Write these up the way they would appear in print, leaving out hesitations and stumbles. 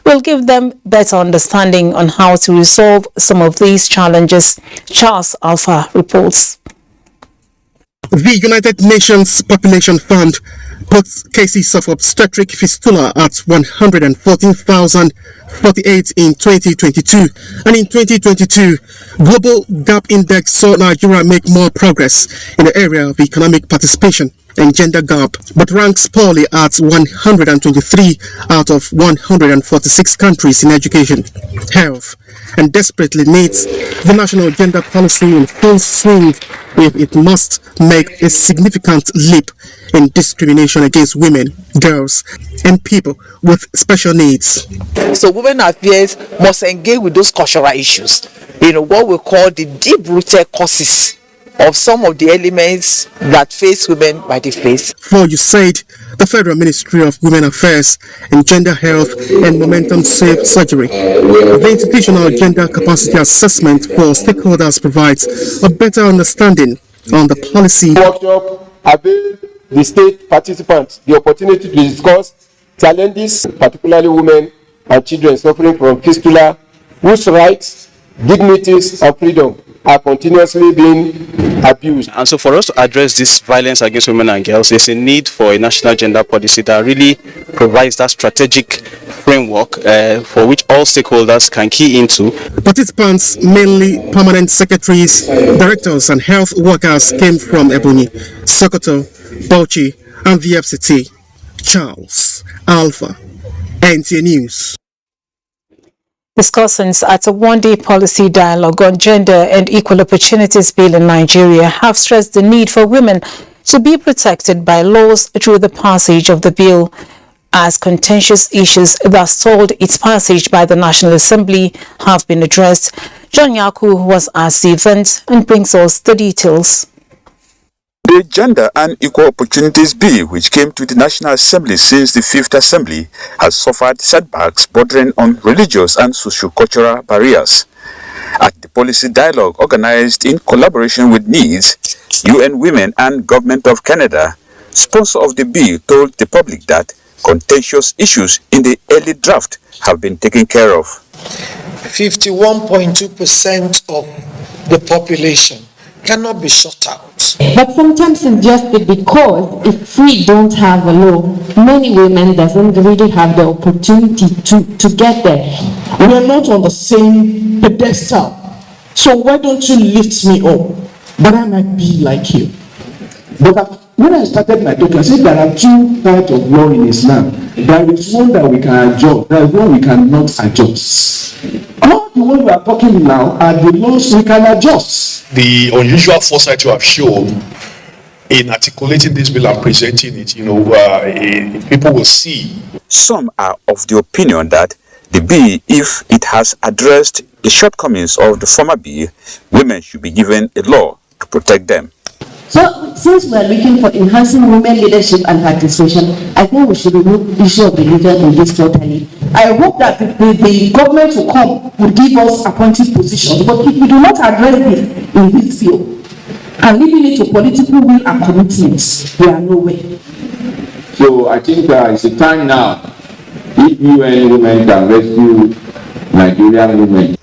will give them better understanding on how to resolve some of these challenges. Charles Alpha reports. The United Nations Population Fund puts cases of obstetric fistula at 114,048 in 2022. And in 2022, Global Gap Index saw Nigeria make more progress in the area of economic participation and gender gap, but ranks poorly at 123 out of 146 countries in education, health, and desperately needs the national gender policy in full swing if it must make a significant leap in discrimination against women, girls, and people with special needs. So women affairs must engage with those cultural issues, what we call the deep-rooted causes of some of the elements that face women by the face. For USAID, the Federal Ministry of Women Affairs and Gender Health and Momentum Safe Surgery, the Institutional Gender Capacity Assessment for Stakeholders provides a better understanding on the policy. Workshop avails the state participants the opportunity to discuss challenges, particularly women and children suffering from fistula, whose rights, dignities, and freedom are continuously being abused. And so for us to address this violence against women and girls, there's a need for a national gender policy that really provides that strategic framework for which all stakeholders can key into. Participants, mainly permanent secretaries, directors and health workers, came from Ebonyi, Sokoto, Bauchi and the FCT. Charles Alpha, NTA News. Discussions at a one-day policy dialogue on gender and equal opportunities bill in Nigeria have stressed the need for women to be protected by laws through the passage of the bill, as contentious issues that stalled its passage by the National Assembly have been addressed. John Yaku was at the event and brings us the details. The Gender and Equal Opportunities Bill, which came to the National Assembly since the 5th Assembly, has suffered setbacks bordering on religious and socio-cultural barriers. At the policy dialogue organized in collaboration with NEEDS, UN Women and Government of Canada, sponsor of the bill told the public that contentious issues in the early draft have been taken care of. 51.2% of the population cannot be shut out. But sometimes it's just because if we don't have a law, many women doesn't really have the opportunity to get there. We are not on the same pedestal. So why don't you lift me up? But I might be like you. But when I started my talk, I said there are two types of law in Islam. There is one that we can adjust, there is one we cannot adjust. All the ones we are talking now are the laws we can adjust. The unusual foresight you have shown in articulating this bill and presenting it, people will see. Some are of the opinion that the bill, if it has addressed the shortcomings of the former bill, women should be given a law to protect them. So, since we are looking for enhancing women leadership and participation, I think we should remove the issue of religion in this totally. I hope that the government will come, will give us appointed positions, but if we do not address this in this field, and leaving it to political will and commitments, we are nowhere. So I think it's a time now, if UN women can rescue Nigerian women.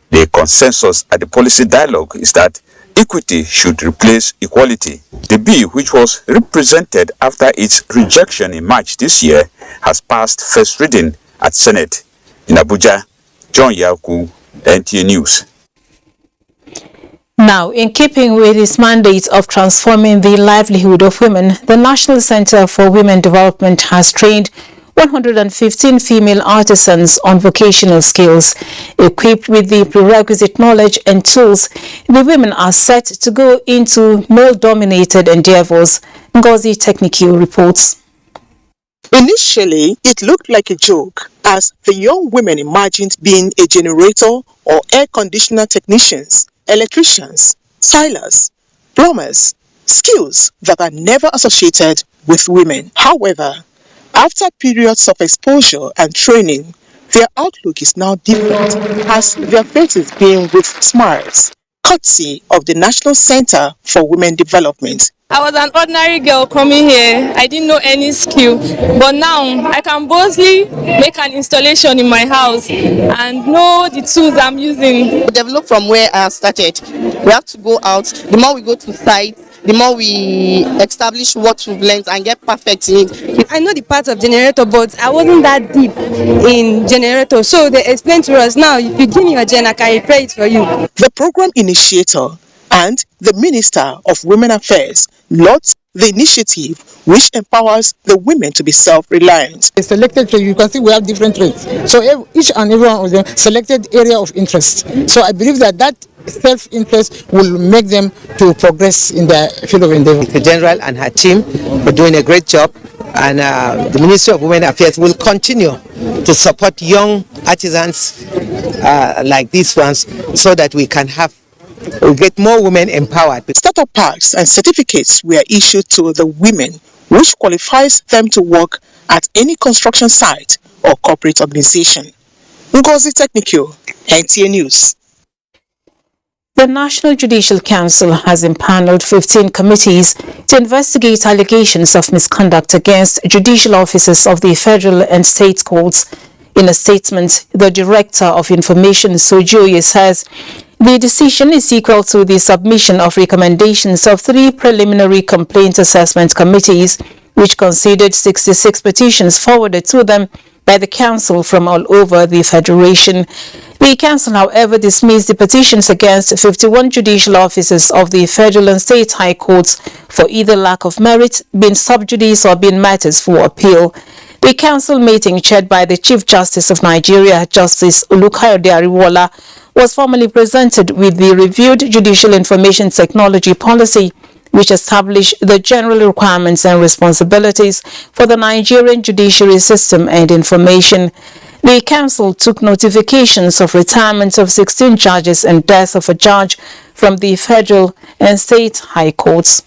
The consensus at the policy dialogue is that equity should replace equality. The bill, which was represented after its rejection in March this year, has passed first reading at Senate. In Abuja, John Yaku, NTA News. Now, in keeping with its mandate of transforming the livelihood of women, the National Center for Women Development has trained 115 female artisans on vocational skills. Equipped with the prerequisite knowledge and tools, the women are set to go into male-dominated endeavors. Ngozi Technique reports. Initially, it looked like a joke as the young women imagined being a generator or air conditioner technicians, electricians, tilers, plumbers, skills that are never associated with women. However, after periods of exposure and training, their outlook is now different as their faces being with smiles, courtesy of the National Center for Women Development. I was an ordinary girl coming here. I didn't know any skill, but now I can boldly make an installation in my house and know the tools I'm using. Develop from where I started. We have to go out. The more we go to sites, the more we establish what we've learned and get perfect in it. I know the part of generator, but I wasn't that deep in generator, so they explained to us, now if you give me your gen, I can repair it for you. The program initiator and the Minister of Women Affairs lauds the initiative, which empowers the women to be self-reliant. A selected trade, you can see we have different trades. So each and every one of them selected area of interest. So I believe that self-interest will make them to progress in their field of endeavor. The General and her team are doing a great job, and the Ministry of Women Affairs will continue to support young artisans like these ones, so that we can get more women empowered. Startup packs and certificates were issued to the women, which qualifies them to work at any construction site or corporate organization. Ngozi Technical, NTA News. The National Judicial Council has impaneled 15 committees to investigate allegations of misconduct against judicial officers of the federal and state courts. In a statement, the Director of Information, Sojoye, says the decision is equal to the submission of recommendations of 3 preliminary complaint assessment committees, which considered 66 petitions forwarded to them by the Council from all over the Federation. The Council, however, dismissed the petitions against 51 judicial officers of the federal and state high courts for either lack of merit, being sub judice, or being matters for appeal. The Council meeting, chaired by the Chief Justice of Nigeria, Justice Olukayode Ariwola, was formally presented with the reviewed Judicial Information Technology Policy, which established the general requirements and responsibilities for the Nigerian judiciary system and information. The Council took notifications of retirements of 16 judges and death of a judge from the federal and state high courts.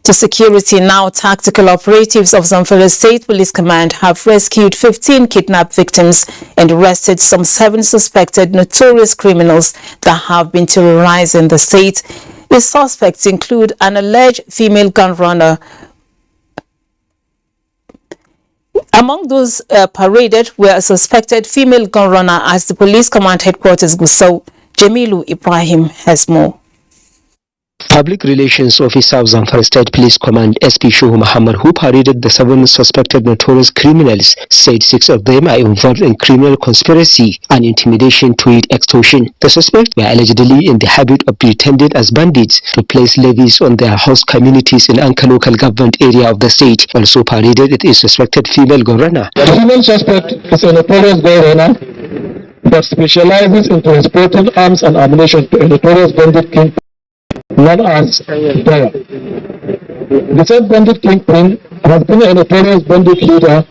To security now, tactical operatives of Zamfara State Police Command have rescued 15 kidnapped victims and arrested some 7 suspected notorious criminals that have been terrorizing the state. The suspects include an alleged female gun runner. Among those paraded were a suspected female gun runner at the police command headquarters, Gusau. Jamilu Ibrahim has more. Public Relations Officer of Zamfara State Police Command SP Shehu Muhammad, who paraded the 7 suspected notorious criminals, said 6 of them are involved in criminal conspiracy and intimidation to aid extortion. The suspects were allegedly in the habit of pretending as bandits to place levies on their host communities in Anka local government area of the state. Also paraded is a suspected female gun runner. The female suspect is a notorious gun runner that specializes in transporting arms and ammunition to a notorious bandit king known as Daya. The said bandit kingpin has been a notorious bandit leader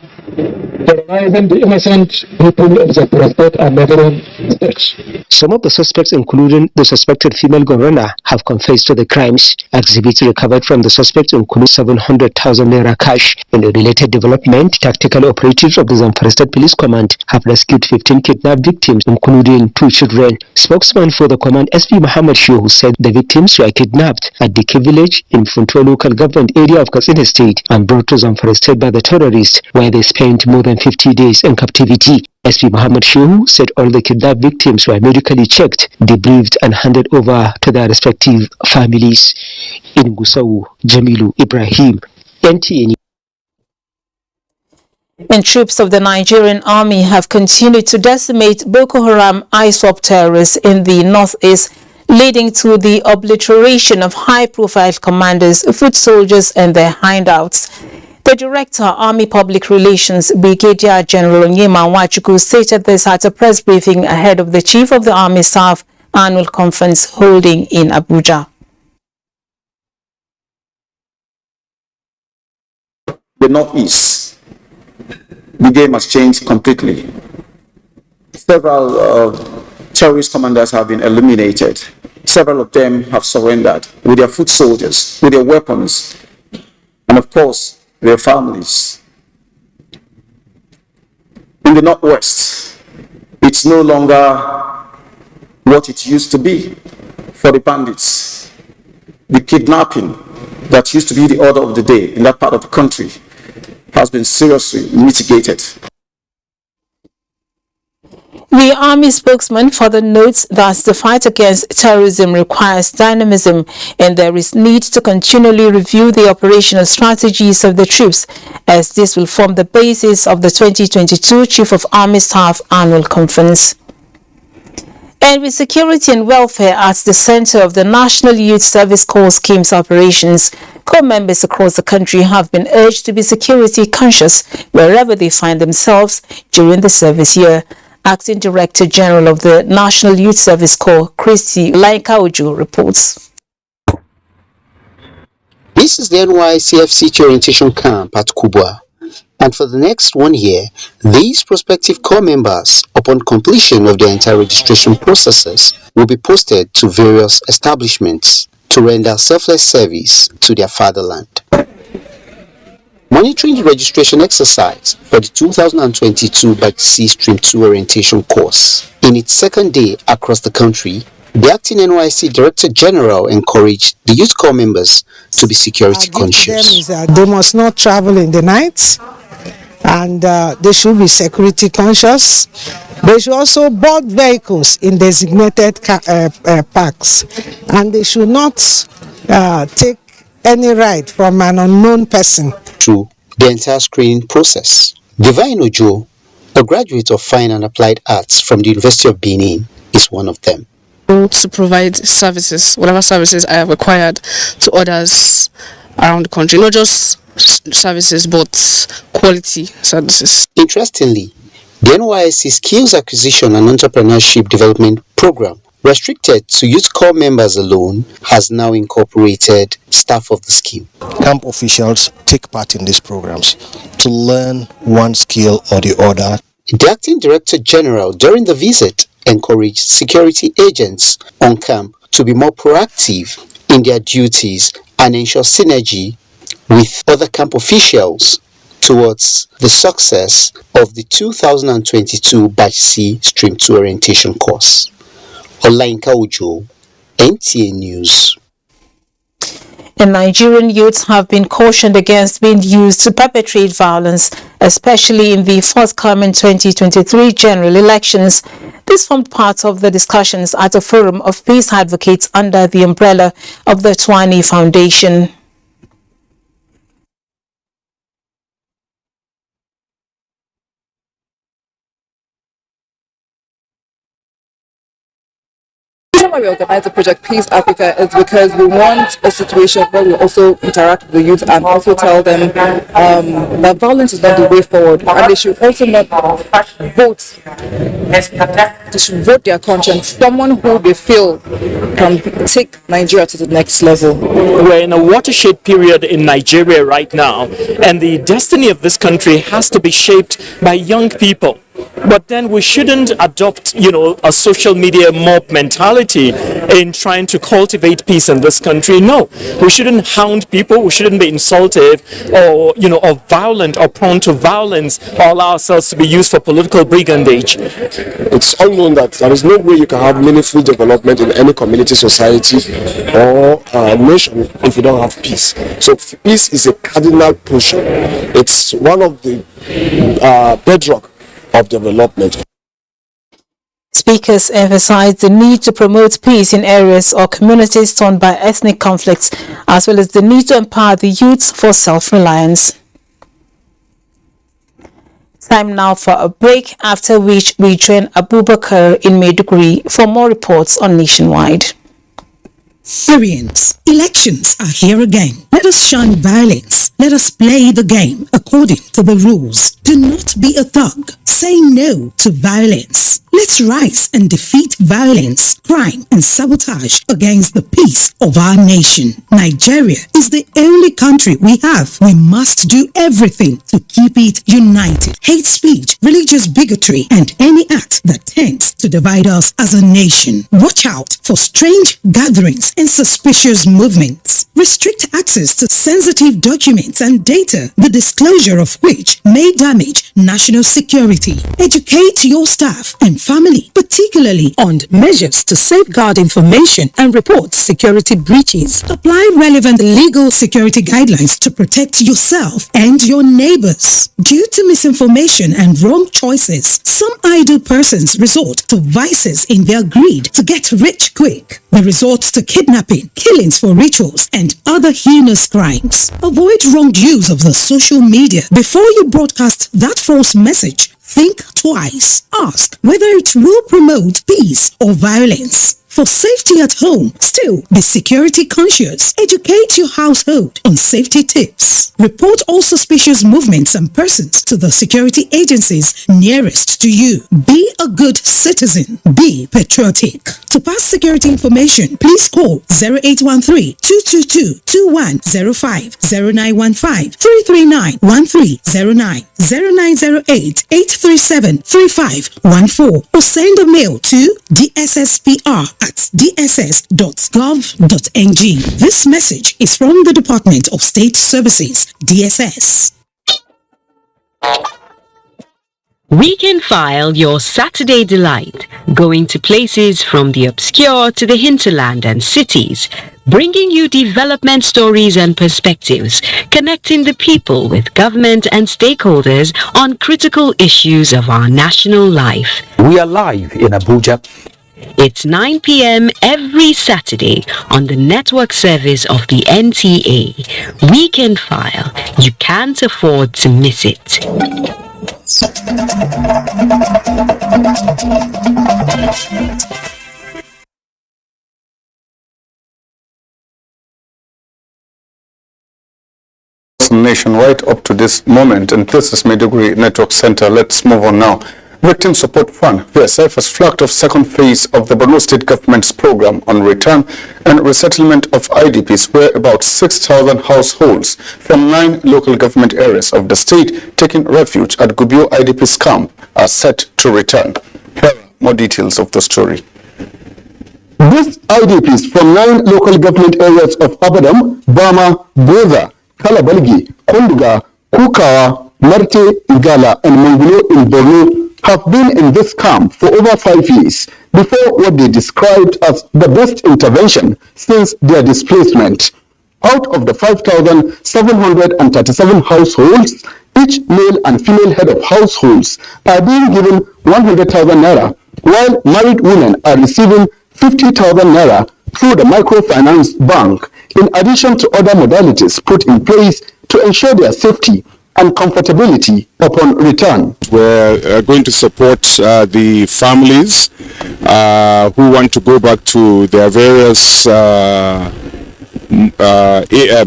terrorizing the innocent people of the state and neighboring states. Some of the suspects, including the suspected female gun runner, have confessed to the crimes. Exhibits recovered from the suspects include 700,000 naira cash. In a related development, tactical operatives of the Zamfara State Police Command have rescued 15 kidnapped victims, including 2 children. Spokesman for the command, SP Muhammad Shehu, said the victims were kidnapped at Dike village in Funtua local government area of Katsina State and brought to Zamfara State by the terrorists, where they spent more than 50 days in captivity. SP Muhammad Shehu said all the kidnapped victims were medically checked, debriefed and handed over to their respective families. In Gusau, Jamilu Ibrahim, NTA. And troops of the Nigerian army have continued to decimate Boko Haram ISWAP terrorists in the northeast, leading to the obliteration of high-profile commanders, foot soldiers and their hindouts. The Director, Army Public Relations, Brigadier General Onyema Nwachukwu, stated this at a press briefing ahead of the Chief of the Army Staff annual conference holding in Abuja. The Northeast, the game has changed completely. Several terrorist commanders have been eliminated. Several of them have surrendered with their foot soldiers, with their weapons, and of course, their families. In the Northwest, it's no longer what it used to be for the bandits. the kidnapping that used to be the order of the day in that part of the country has been seriously mitigated. The Army spokesman further notes that the fight against terrorism requires dynamism and there is need to continually review the operational strategies of the troops, as this will form the basis of the 2022 Chief of Army Staff Annual Conference. And with security and welfare at the center of the National Youth Service Corps scheme's operations, corps members across the country have been urged to be security conscious wherever they find themselves during the service year. Acting Director General of the National Youth Service Corps, Christy Laikaojo, reports. This is the NYCFC orientation camp at Kubwa, and for the next 1 year, these prospective corps members, upon completion of their entire registration processes, will be posted to various establishments to render selfless service to their fatherland. Monitoring the registration exercise for the 2022 Batch C Stream 2 orientation course in its second day across the country, the acting NYC Director General encouraged the youth corps members to be security conscious. They must not travel in the night, and they should be security conscious. They should also board vehicles in designated parks, and they should not take any ride from an unknown person. Through the entire screening process. Divine Ojo, a graduate of Fine and Applied Arts from the University of Benin, is one of them. To provide services, whatever services I have required to others around the country, not just services but quality services. Interestingly, the NYSC Skills Acquisition and Entrepreneurship Development Program, restricted to youth corps members alone, has now incorporated staff of the scheme. Camp officials take part in these programs to learn one skill or the other. The Acting Director General during the visit encouraged security agents on camp to be more proactive in their duties and ensure synergy with other camp officials towards the success of the 2022 Batch C Stream 2 orientation course. Olainka Ojo, NTA News. And Nigerian youths have been cautioned against being used to perpetrate violence, especially in the forthcoming 2023 general elections. This formed part of the discussions at a forum of peace advocates under the umbrella of the Twani Foundation. The reason why we organize the project Peace Africa is because we want a situation where we also interact with the youth and also tell them that violence is not the way forward, and they should also not vote. They should vote their conscience, someone who they feel can take Nigeria to the next level. We're in a watershed period in Nigeria right now, and the destiny of this country has to be shaped by young people. But then we shouldn't adopt, a social media mob mentality in trying to cultivate peace in this country. No, we shouldn't hound people. We shouldn't be insultive or, or violent or prone to violence or allow ourselves to be used for political brigandage. It's all known that there is no way you can have meaningful development in any community, society, or nation if you don't have peace. So peace is a cardinal portion. It's one of the bedrock of development. Speakers emphasized the need to promote peace in areas or communities torn by ethnic conflicts, as well as the need to empower the youth for self-reliance. Time now for a break, after which we join Abubakar in Maiduguri for more reports on Nationwide. Syrians, elections are here again. Let us shun violence. Let us play the game according to the rules. Do not be a thug. Say no to violence. Let's rise and defeat violence, crime, and sabotage against the peace of our nation. Nigeria is the only country we have. We must do everything to keep it united. Hate speech, religious bigotry, and any act that tends to divide us as a nation. Watch out for strange gatherings and suspicious movements. Restrict access to sensitive documents and data, the disclosure of which may damage national security. Educate your staff and family, particularly on measures to safeguard information and report security breaches. Apply relevant legal security guidelines to protect yourself and your neighbors. Due to misinformation and wrong choices, some idle persons resort to vices in their greed to get rich quick. They resort to kidnapping, killings for rituals, and other heinous crimes. Avoid wrong use of the social media. Before you broadcast that false message, think twice. Ask whether it will promote peace or violence. For safety at home, still be security conscious. Educate your household on safety tips. Report all suspicious movements and persons to the security agencies nearest to you. Be a good citizen. Be patriotic. To pass security information, please call 0813-222-2105, 0915-339-1309, 0908-837-3514, or send a mail to dsspr@dss.gov.ng. This message is from the Department of State Services, DSS. Weekend File, your Saturday delight, going to places from the obscure to the hinterland and cities, bringing you development stories and perspectives, connecting the people with government and stakeholders on critical issues of our national life. We are live in Abuja. It's 9 p.m. every Saturday on the network service of the NTA. Weekend File. You can't afford to miss it. Nationwide up to this moment, and this is Maiduguri Network Center. Let's move on now. Victim Support Fund, VSF, has flagged off second phase of the Borno State government's program on return and resettlement of IDPs, where about 6,000 households from 9 local government areas of the state taking refuge at Gubio IDPs camp are set to return. Here are more details of the story. These IDPs from 9 local government areas of Abadam, Bama, Boza, Kalabalgi, Konduga, Kukawa, Marte, Igala, and Mongulo in Borno have been in this camp for over 5 years before what they described as the best intervention since their displacement. Out of the 5,737 households, each male and female head of households are being given 100,000 naira, while married women are receiving 50,000 naira through the microfinance bank, in addition to other modalities put in place to ensure their safety and comfortability upon return. We're going to support the families who want to go back to their various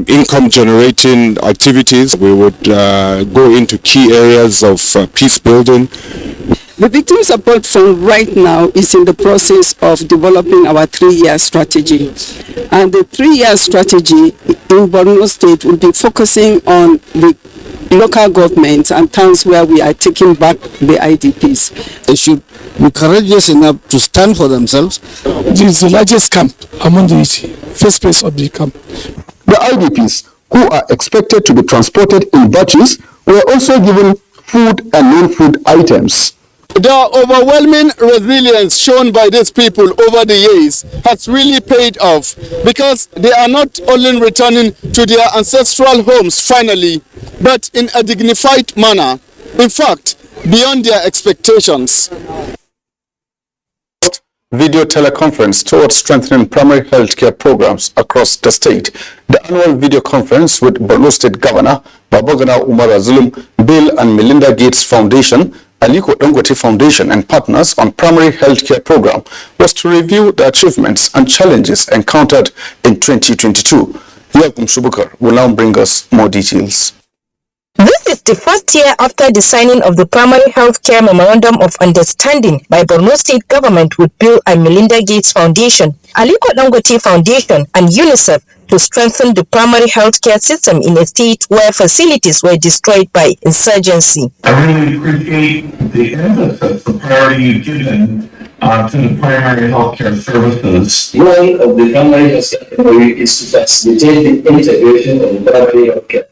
income generating activities. We would go into key areas of peace building. The Victim Support Fund right now is in the process of developing our 3-year strategy. And the 3-year strategy in Borno State will be focusing on the local governments and towns where we are taking back the IDPs. They should be courageous enough to stand for themselves. This is the largest camp among the first phase of the camp. The IDPs, who are expected to be transported in batches, were also given food and non-food items. The overwhelming resilience shown by these people over the years has really paid off, because they are not only returning to their ancestral homes finally, but in a dignified manner. In fact, beyond their expectations. Video teleconference towards strengthening primary health care programs across the state. The annual video conference with Borno State Governor Babagana Umar Zulum, Bill and Melinda Gates Foundation, Aliko Dangote Foundation and partners on primary health care program was to review the achievements and challenges encountered in 2022. Yakum Shubukar will now bring us more details. This is the first year after the signing of the Primary Healthcare Memorandum of Understanding by Borno State Government with Bill and Melinda Gates Foundation, Aliko Dangote Foundation and UNICEF to strengthen the primary healthcare system in a state where facilities were destroyed by insurgency. I really appreciate the emphasis the priority you've given to the primary healthcare services. The role of the primary healthcare category is to facilitate the integration of primary healthcare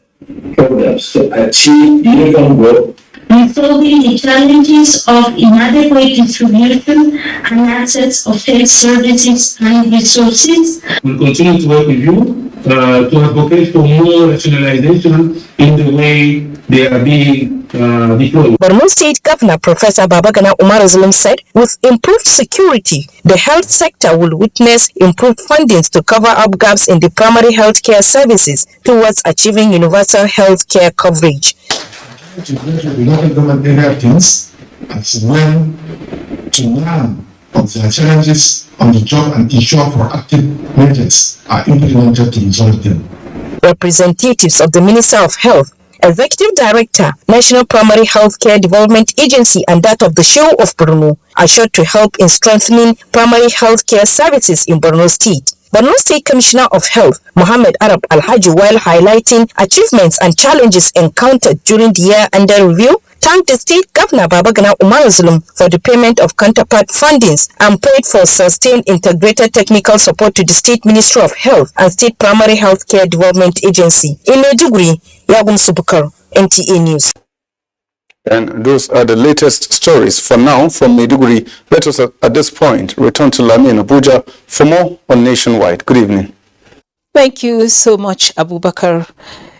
programs to achieve uniform growth, resolving the challenges of inadequate distribution and access of health services and resources. We'll continue to work with you to advocate for more rationalization in the way they are being deployed. Borno State Governor Professor Babagana Umar Zulum said, with improved security, the health sector will witness improved fundings to cover up gaps in the primary health care services towards achieving universal health care coverage. To the local government area teams as well to learn of their challenges on the job and ensure proactive measures are implemented to resolve them. Representatives of the Minister of Health, Executive Director, National Primary Healthcare Development Agency and that of the Shehu of Borno are sure to help in strengthening primary healthcare services in Borno State. Borno State Commissioner of Health, Mohammed Arab Alhaji, while highlighting achievements and challenges encountered during the year under review, thanked the State Governor Babagana Umar Zulum for the payment of counterpart fundings and prayed for sustained integrated technical support to the State Ministry of Health and State Primary Healthcare Development Agency. In Maiduguri, Yagum Subukar, NTA News. And those are the latest stories for now from Maiduguri. Let us at this point return to Lami in Abuja for more on Nationwide. Good evening. Thank you so much, Abubakar.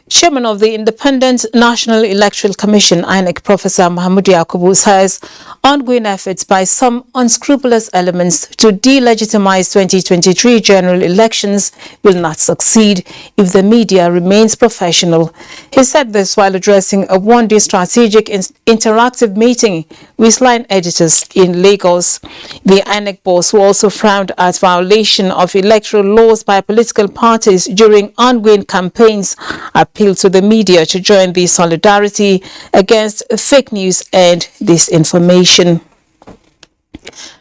Chairman of the Independent National Electoral Commission, INEC, Professor Mahmoud Yakubu, says ongoing efforts by some unscrupulous elements to delegitimize 2023 general elections will not succeed if the media remains professional. He said this while addressing a one-day strategic interactive meeting with line editors in Lagos. The INEC boss, who also frowned at violation of electoral laws by political parties during ongoing campaigns, appealed to the media to join the solidarity against fake news and disinformation.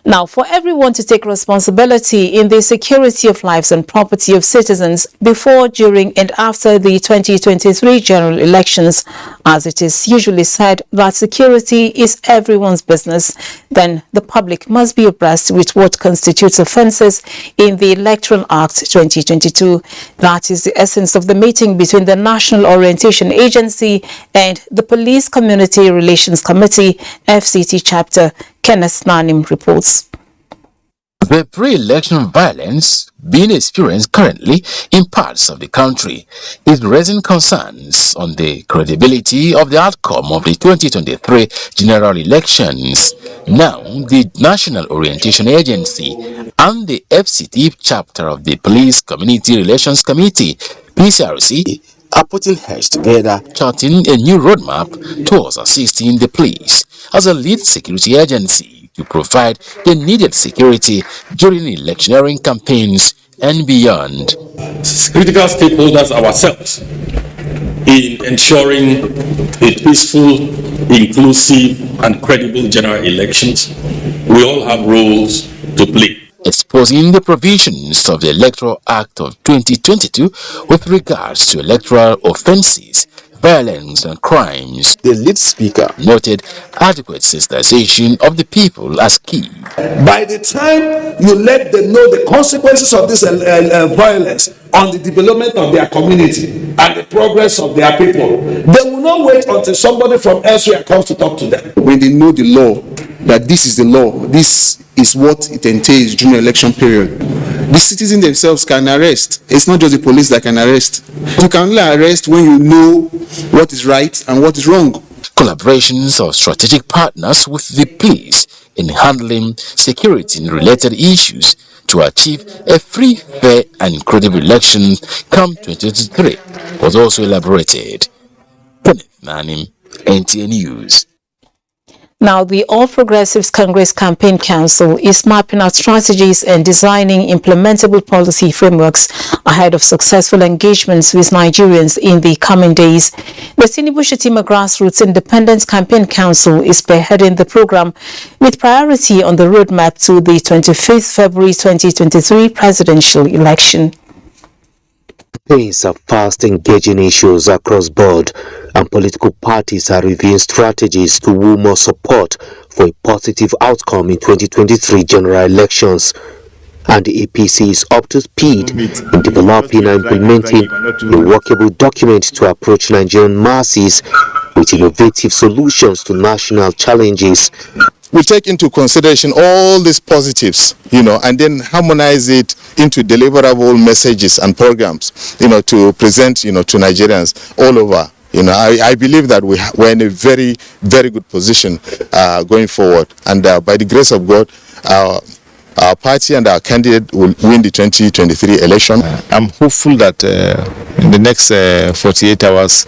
Now, for everyone to take responsibility in the security of lives and property of citizens before, during, and after the 2023 general elections, as it is usually said that security is everyone's business, then the public must be abreast with what constitutes offences in the Electoral Act 2022. That is the essence of the meeting between the National Orientation Agency and the Police Community Relations Committee, FCT chapter. Kenneth Nanim reports. The pre-election violence being experienced currently in parts of the country is raising concerns on the credibility of the outcome of the 2023 general elections. Now, the National Orientation Agency and the FCT chapter of the Police Community Relations Committee, PCRC, are putting heads together, charting a new roadmap towards assisting the police as a lead security agency to provide the needed security during electioneering campaigns and beyond. Critical stakeholders ourselves in ensuring a peaceful, inclusive, and credible general elections. We all have roles to play. Exposing the provisions of the Electoral Act of 2022 with regards to electoral offences, violence and crimes. The lead speaker noted adequate sensitization of the people as key. By the time you let them know the consequences of this violence on the development of their community and the progress of their people, they will not wait until somebody from elsewhere comes to talk to them. When they know the law, that this is the law, this is what it entails during the election period, the citizens themselves can arrest. It's not just the police that can arrest. You can only arrest when you know what is right and what is wrong. Collaborations of strategic partners with the police in handling security-related issues to achieve a free, fair and credible election come 2023 was also elaborated. Kenneth Nanim, NTA News. Now, the All Progressives Congress Campaign Council is mapping out strategies and designing implementable policy frameworks ahead of successful engagements with Nigerians in the coming days. The Tinubu Shetima Grassroots Independent Campaign Council is spearheading the program with priority on the roadmap to the 25th February 2023 presidential election. Campaigns are fast engaging issues across board, and political parties are reviewing strategies to woo more support for a positive outcome in 2023 general elections. And the APC is up to speed in developing and implementing a workable document to approach Nigerian masses with innovative solutions to national challenges. We take into consideration all these positives, and then harmonize it into deliverable messages and programs, to present, to Nigerians all over. I believe that we're in a very, very good position going forward. And by the grace of God, our party and our candidate will win the 2023 election. I'm hopeful that in the next 48 hours,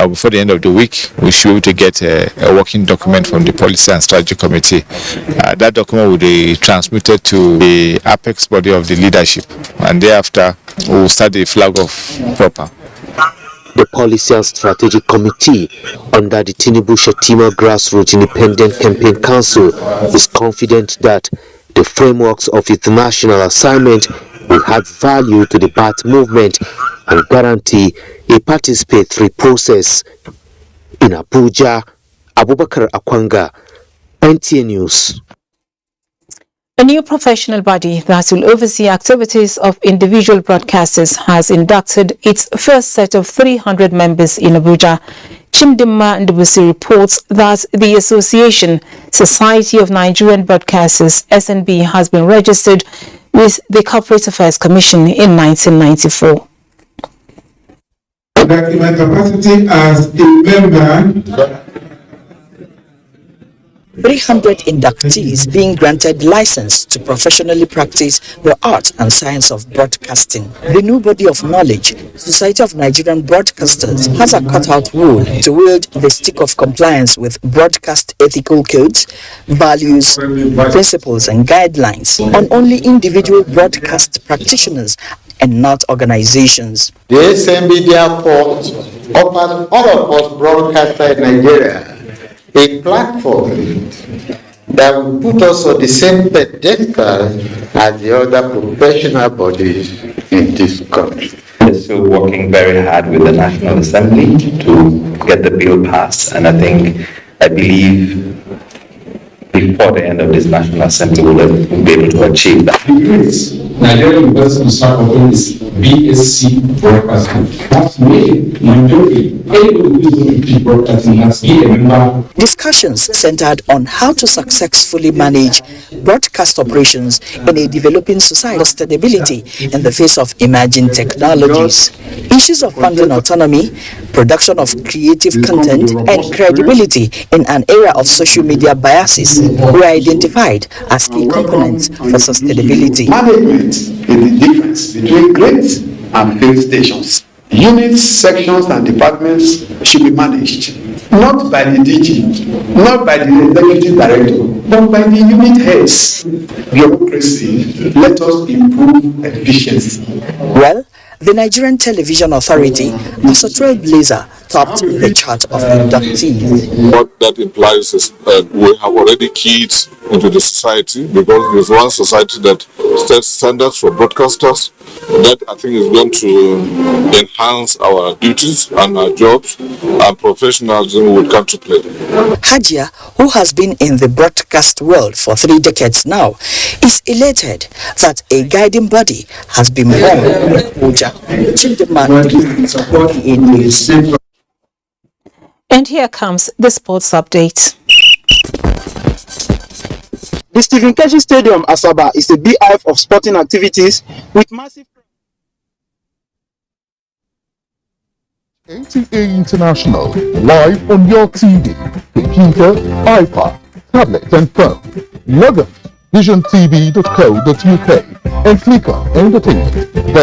before the end of the week, we should be able to get a working document from the Policy and Strategy Committee. That document will be transmitted to the apex body of the leadership, and thereafter we will start the flag off proper. The Policy and Strategy Committee, under the Tinubu-Shettima Grassroots Independent Campaign Council, is confident that the frameworks of its national assignment will add value to the Ba'ath movement and guarantee a participatory process. In Abuja, Abubakar Akwanga, NTA News. A new professional body that will oversee activities of individual broadcasters has inducted its first set of 300 members in Abuja. Chimdimma Ndubusi reports that the Association Society of Nigerian Broadcasters (SNB) has been registered with the Corporate Affairs Commission in 1994. That in my capacity as a member, 300 inductees being granted license to professionally practice the art and science of broadcasting. The new body of knowledge, Society of Nigerian Broadcasters, has a cutout role to wield the stick of compliance with broadcast ethical codes, values, principles and guidelines on only individual broadcast practitioners and not organizations. The SMB therefore offers all of us broadcasters in Nigeria a platform that will put us on the same pedestal as the other professional bodies in this country. We're still working very hard with the National Assembly to get the bill passed, and I believe before the end of this National Assembly we'll be able to achieve that. Nigerian University will start offering this BSc broadcasting. That's me, majority. Anybody who is going to teach broadcasting has to be a member. Discussions centered on how to successfully manage broadcast operations in a developing society, sustainability in the face of emerging technologies, issues of funding autonomy, production of creative content, and credibility in an era of social media biases were identified as key components for sustainability. Management is the difference between great and failed stations. Units, sections, and departments should be managed not by the DG, not by the executive director, but by the unit heads. Bureaucracy, let us improve efficiency. Well, the Nigerian Television Authority, as a trailblazer, topped the chart of inductees. What that implies is that we have already keyed into the society, because there's one society that sets standards for broadcasters. That I think is going to enhance our duties and our jobs, and professionalism will come to play. Hajia, who has been in the broadcast world for 3 decades now, is elated that a guiding body has been born in Abuja. And here comes the sports update. The Stephen Keshi Stadium, Asaba, is a beehive of sporting activities with massive... NTA International, live on your TV, computer, iPad, tablet and phone. Log on visiontv.co.uk and click on Entertainment.